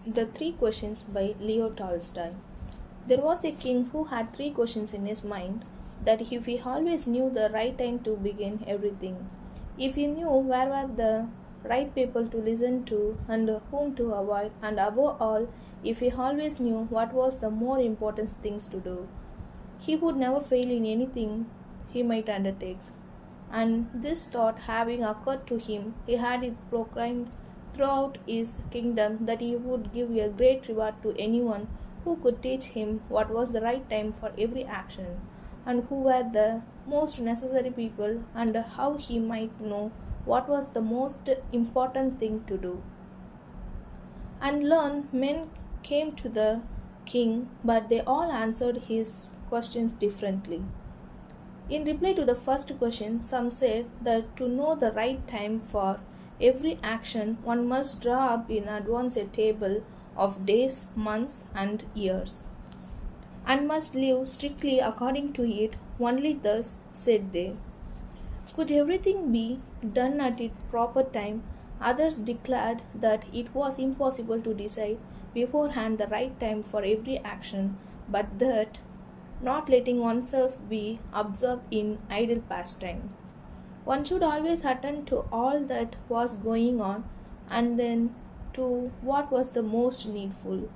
The Three Questions by Leo Tolstoy. There was a king who had three questions in his mind that if he always knew the right time to begin everything, if he knew where were the right people to listen to and whom to avoid, and above all, if he always knew what was the more important things to do, he would never fail in anything he might undertake. And this thought having occurred to him, he had it proclaimed throughout his kingdom that he would give a great reward to anyone who could teach him what was the right time for every action, and who were the most necessary people, and how he might know what was the most important thing to do. And learn men came to the king, but they all answered his questions differently. In reply to the first question, some said that to know the right time for every action, one must draw up in advance a table of days, months, and years, and must live strictly according to it. Only thus, said they, could everything be done at its proper time. Others declared that it was impossible to decide beforehand the right time for every action, but that not letting oneself be absorbed in idle pastime, one should always attend to all that was going on and then to what was the most needful.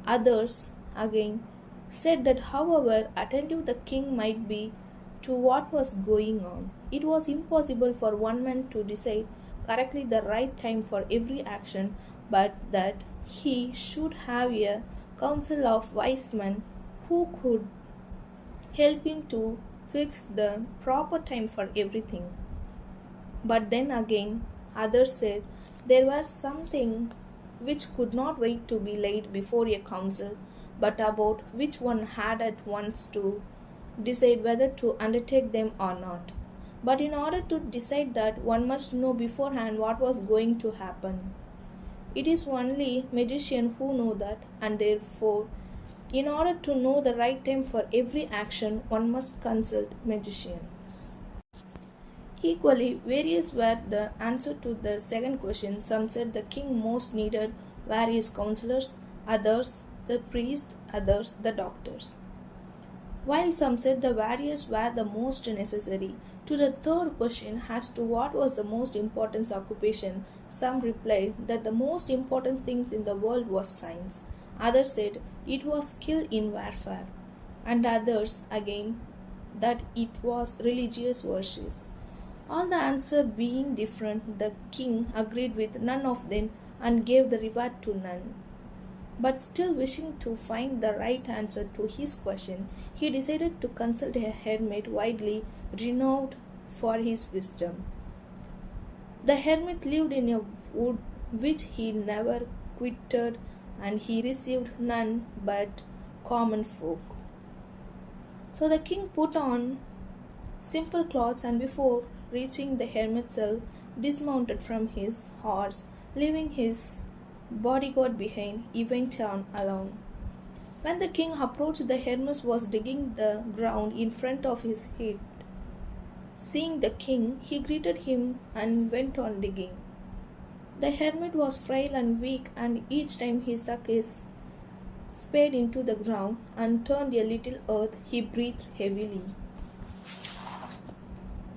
Others, again, said that however attentive the king might be to what was going on, it was impossible for one man to decide correctly the right time for every action, but that he should have a council of wise men who could help him to fix the proper time for everything. But then again, others said there was something which could not wait to be laid before a council, but about which one had at once to decide whether to undertake them or not. But in order to decide that, one must know beforehand what was going to happen. It is only magicians who know that, and therefore, in order to know the right time for every action, one must consult magician. Equally, various were the answer to the second question. Some said the king most needed various counselors, others the priests, others the doctors. While some said the various were the most necessary. To the third question as to what was the most important occupation, some replied that the most important things in the world was science. Others said it was skill in warfare, and others again that it was religious worship. All the answer being different, the king agreed with none of them and gave the reward to none. But still wishing to find the right answer to his question, he decided to consult a hermit widely renowned for his wisdom. The hermit lived in a wood which he never quitted, and he received none but common folk. So the king put on simple clothes and before reaching the hermit's cell, dismounted from his horse, leaving his bodyguard behind. He went on alone. When the king approached, the hermit was digging the ground in front of his hut. Seeing the king, he greeted him and went on digging. The hermit was frail and weak, and each time he stuck his spade into the ground and turned a little earth, he breathed heavily.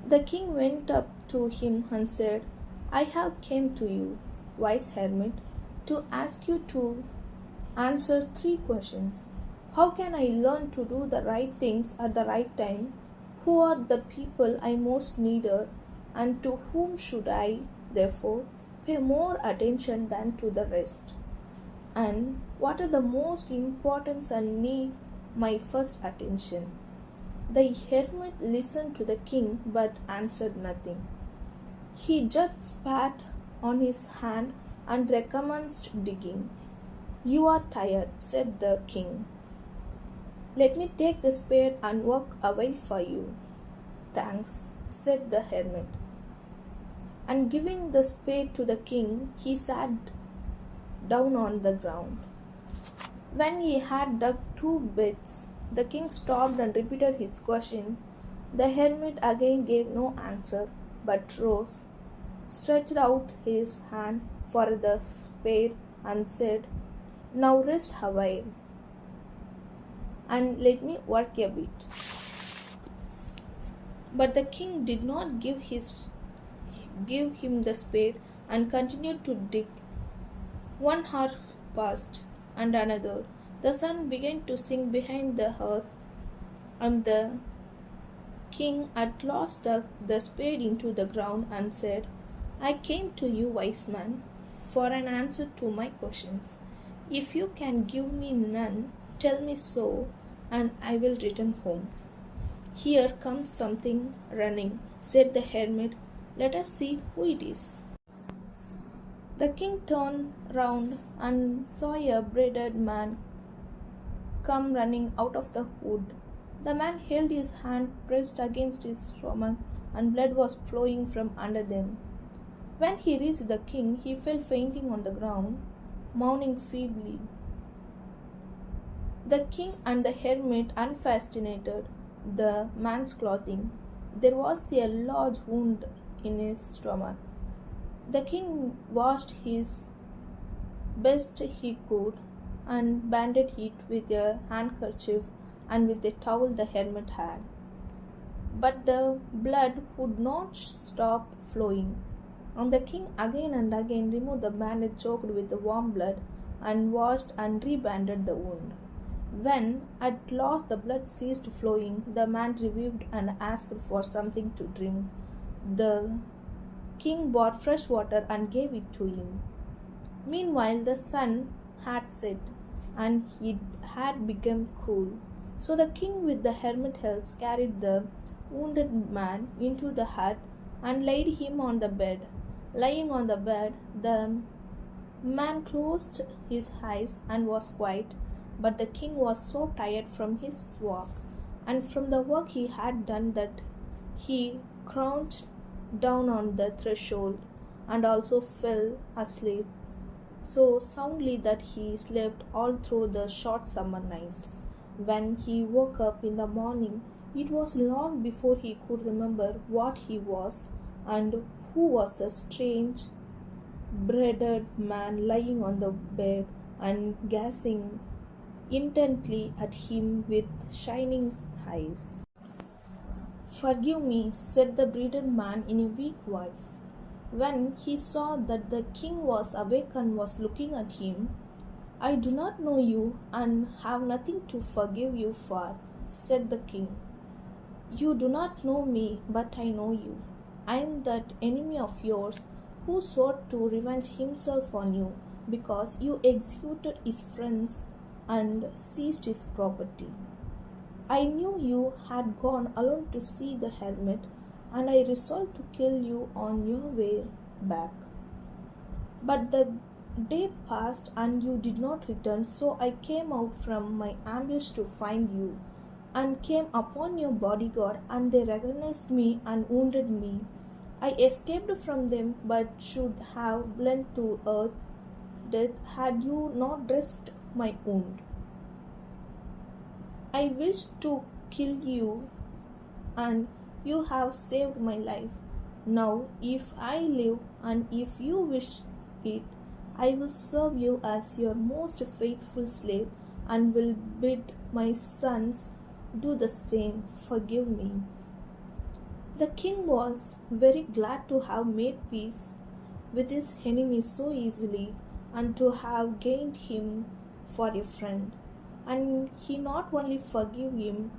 The king went up to him and said, I have come to you, wise hermit, to ask you to answer three questions. How can I learn to do the right things at the right time? Who are the people I most needed, and to whom should I, therefore, pay more attention than to the rest? And what are the most important and need my first attention? The hermit listened to the king but answered nothing. He just spat on his hand and recommenced digging. You are tired, said the king. Let me take the spade and work a while for you. Thanks, said the hermit. And giving the spade to the king, he sat down on the ground. When he had dug two bits, the king stopped and repeated his question. The hermit again gave no answer, but rose, stretched out his hand for the spade, and said, Now rest a while and let me work a bit. But the king did not give him the spade and continued to dig. 1 hour passed, and another. The sun began to sink behind the earth, and the king at last dug the spade into the ground and said, I came to you, wise man, for an answer to my questions. If you can give me none, tell me so, and I will return home. Here comes something running, said the hermit. Let us see who it is. The king turned round and saw a bearded man come running out of the wood. The man held his hand pressed against his stomach, and blood was flowing from under them. When he reached the king, he fell fainting on the ground, moaning feebly. The king and the hermit unfastened the man's clothing. There was a large wound in his stomach. The king washed his best he could and bandaged it with a handkerchief and with a towel the hermit had. But the blood would not stop flowing, and the king again and again removed the bandage choked with the warm blood and washed and rebandaged the wound. When at last the blood ceased flowing, the man revived and asked for something to drink. The king brought fresh water and gave it to him. Meanwhile, the sun had set, and it had become cool. So the king, with the hermit's help, carried the wounded man into the hut and laid him on the bed. Lying on the bed, the man closed his eyes and was quiet, but the king was so tired from his walk and from the work he had done that he crouched down on the threshold and also fell asleep so soundly that he slept all through the short summer night. When he woke up in the morning, it was long before he could remember what he was and who was the strange, bearded man lying on the bed and gazing intently at him with shining eyes. Forgive me, said the bearded man in a weak voice. When he saw that the king was awake and was looking at him, I do not know you and have nothing to forgive you for, said the king. You do not know me, but I know you. I am that enemy of yours who swore to revenge himself on you because you executed his friends and seized his property. I knew you had gone alone to see the hermit, and I resolved to kill you on your way back. But the day passed and you did not return, so I came out from my ambush to find you, and came upon your bodyguard, and they recognized me and wounded me. I escaped from them, but should have bled to earth death had you not dressed my wound. I wished to kill you, and you have saved my life. Now, if I live and if you wish it, I will serve you as your most faithful slave and will bid my sons do the same. Forgive me. The king was very glad to have made peace with his enemy so easily and to have gained him for a friend. And he not only forgave him,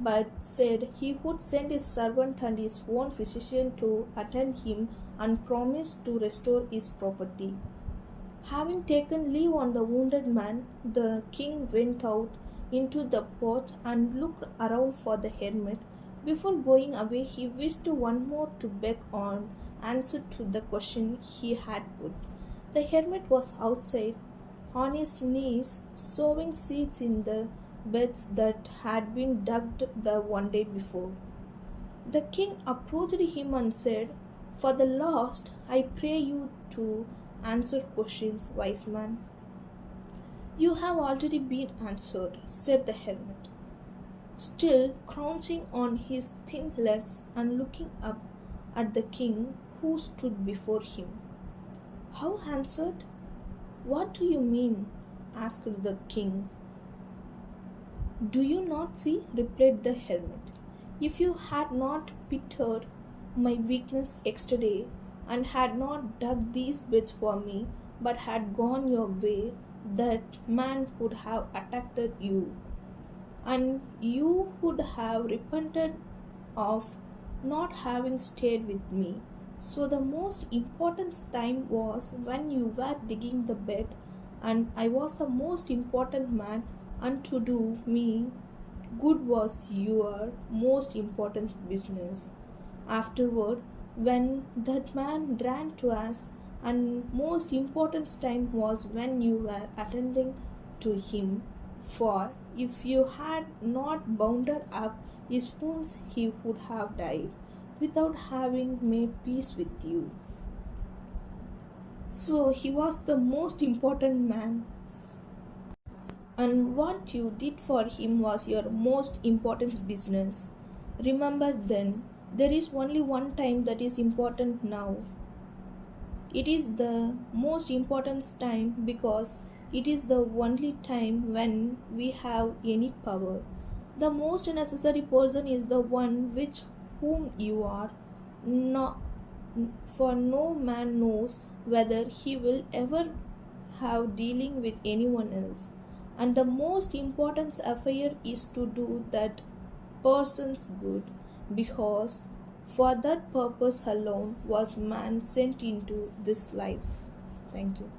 but said he would send his servant and his own physician to attend him and promised to restore his property. Having taken leave on the wounded man, the king went out into the porch and looked around for the hermit. Before going away, he wished one more to beg on answer to the question he had put. The hermit was outside, on his knees, sowing seeds in the beds that had been dug the one day before. The king approached him and said, For the last, I pray you to answer questions, wise man. You have already been answered, said the hermit, still crouching on his thin legs and looking up at the king who stood before him. How answered? "What do you mean?" asked the king. "Do you not see?" replied the hermit. "If you had not pitied my weakness yesterday, and had not dug these beds for me, but had gone your way, that man would have attacked you, and you would have repented of not having stayed with me. So the most important time was when you were digging the bed, and I was the most important man, and to do me good was your most important business. Afterward, when that man ran to us, and most important time was when you were attending to him, for if you had not bounded up his wounds, he would have died without having made peace with you. So he was the most important man, and what you did for him was your most important business. Remember then, there is only one time that is important now. It is the most important time because it is the only time when we have any power. The most necessary person is the one which whom you are, not, for no man knows whether he will ever have dealing with anyone else. And the most important affair is to do that person's good, because for that purpose alone was man sent into this life. Thank you.